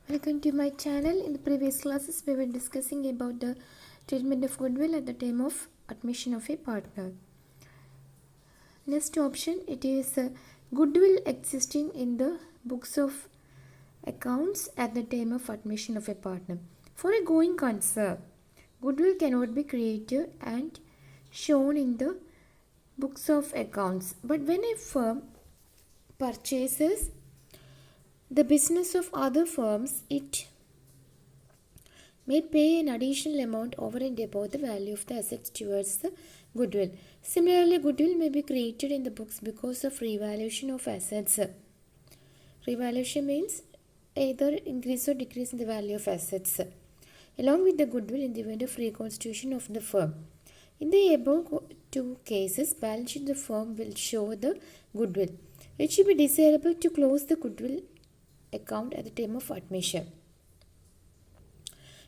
Welcome to my channel. In the previous classes, we were discussing about the treatment of goodwill at the time of admission of a partner. Next option, it is goodwill existing in the books of accounts at the time of admission of a partner. For a going concern, goodwill cannot be created and shown in the books of accounts. But when a firm purchases the business of other firms, it may pay an additional amount over and above the value of the assets towards the goodwill. Similarly, goodwill may be created in the books because of revaluation of assets. Revaluation means either increase or decrease in the value of assets, along with the goodwill in the event of reconstitution of the firm. In the above two cases, balance sheet of the firm will show the goodwill. It should be desirable to close the goodwill account at the time of admission.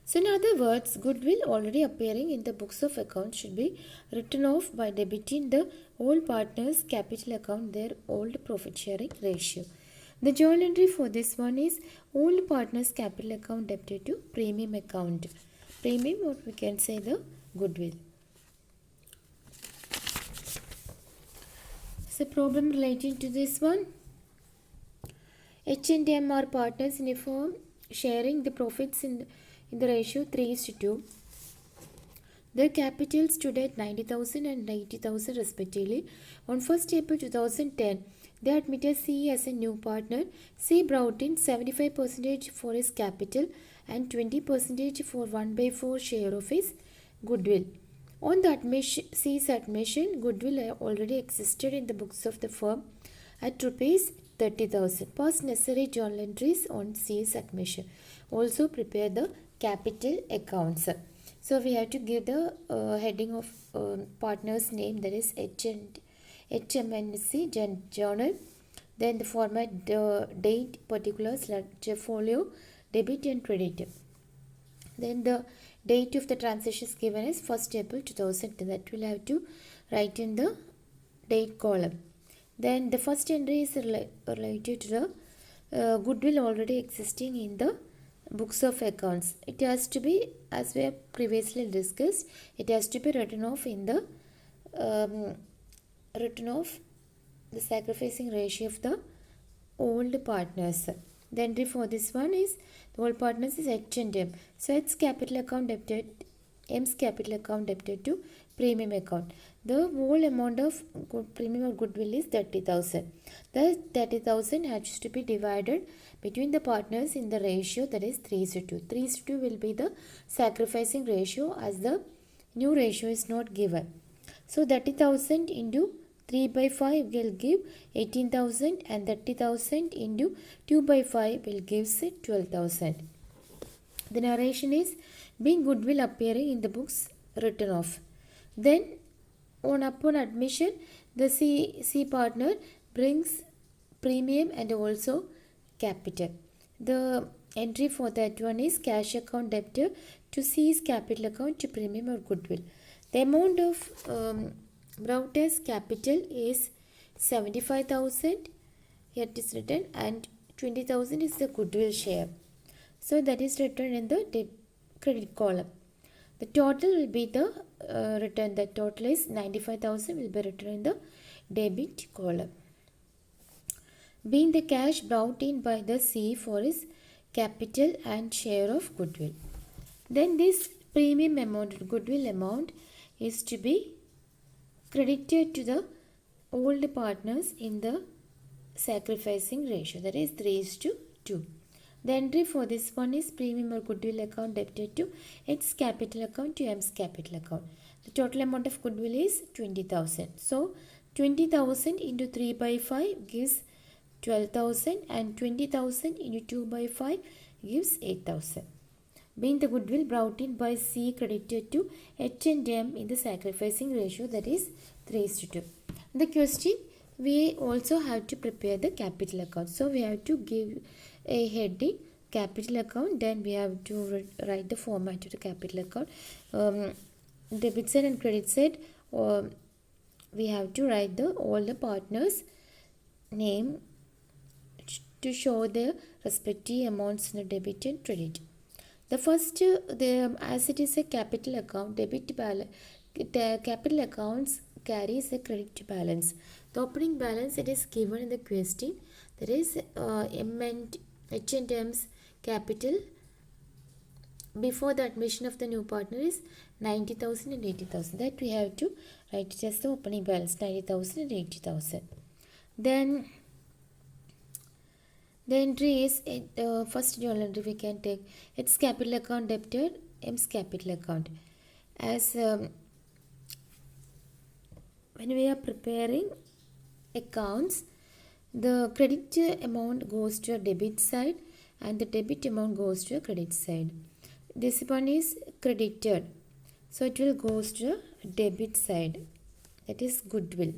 So in other words, goodwill already appearing in the books of accounts should be written off by debiting the old partners' capital account their old profit sharing ratio. The journal entry for this one is old partners' capital account debited to premium account. Premium, or we can say the goodwill. So problem relating to this one. H and M are partners in a firm sharing the profits in the ratio 3:2. Their capital stood at 90,000 and 80,000 respectively. On 1st April 2010, they admitted C as a new partner. C brought in 75% for his capital and 20% for 1/4 share of his goodwill. On the C's admission, goodwill already existed in the books of the firm at rupees 30,000. Pass necessary journal entries on C's admission. Also prepare the capital accounts. So we have to give the heading of partner's name, that is HMNC journal. Then the format, date, particulars, ledger folio, debit and credit. Then the date of the transaction is given as 1st April 2010. That will have to write in the date column. Then the first entry is related to the goodwill already existing in the books of accounts. It has to be, as we have previously discussed, it has to be written off in the sacrificing ratio of the old partners. The entry for this one is the old partners is H and M. So H's capital account debited, M's capital account debited to premium account. The whole amount of premium or goodwill is 30,000. The 30,000 has to be divided between the partners in the ratio, that is 3:2. 3:2 will be the sacrificing ratio, as the new ratio is not given. So 30,000 into 3/5 will give 18,000 and 30,000 into 2/5 will give 12,000. The narration is being goodwill appearing in the books written off. Then upon admission, the C partner brings premium and also capital. The entry for that one is cash account debtor to C's capital account to premium or goodwill. The amount of brought as capital is 75,000. Here it is written, and 20,000 is the goodwill share. So that is written in the credit column. The total will be the return. The total is 95,000 will be written in the debit column. Being the cash brought in by the C for his capital and share of goodwill. Then this premium amount, goodwill amount, is to be credited to the old partners in the sacrificing ratio, that is 3:2. The entry for this one is premium or goodwill account debited to X's capital account to M's capital account. The total amount of goodwill is 20,000. So 20,000 into 3/5 gives 12,000 and 20,000 into 2/5 gives 8,000. Being the goodwill brought in by C credited to H and M in the sacrificing ratio, that is 3:2. The question, we also have to prepare the capital account. So we have to give a heading capital account, then we have to write the format of the capital account. Debit side and credit side, we have to write all the partners name to show the respective amounts in the debit and credit. The first, as it is a capital account, debit balance, capital accounts carries a credit balance. The opening balance it is given in the question. That is H&M's capital before the admission of the new partner is 90,000 and 80,000. That we have to write it as the opening balance 90,000 and 80,000. Then the entry is first journal entry we can take its capital account debited, M's capital account. As when we are preparing accounts, the credit amount goes to a debit side and the debit amount goes to a credit side. This one is credited, so it will goes to a debit side. That is goodwill.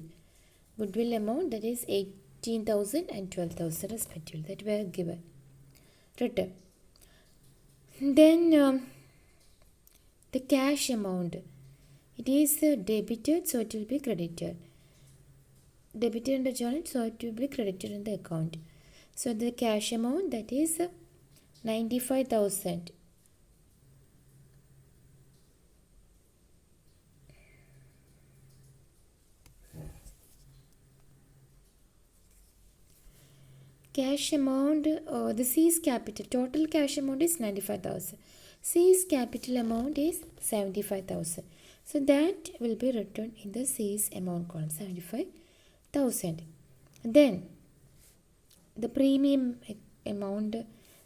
Goodwill amount that is 18,000 and 12,000 respectively that were given. Written. Then the cash amount. It is debited, so it will be credited. Debited in the journal, so it will be credited in the account. So the cash amount that is 95,000. Cash amount, the C's capital, total cash amount is 95,000. C's capital amount is 75,000. So that will be written in the C's amount column, 75,000. Then the premium amount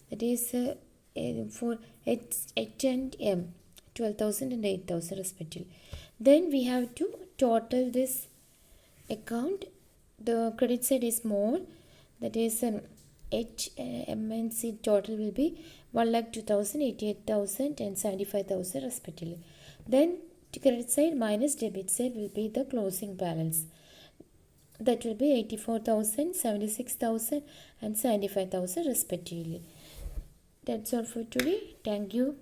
that is for H and M, 12,000 and 8,000 respectively. Then we have to total this account. The credit side is more. That is H, M and C total will be 1,02,000, 88,000 and 75,000 respectively. Then credit side minus debit side will be the closing balance. That will be 84,000, 76,000 and 75,000 respectively. That's all for today. Thank you.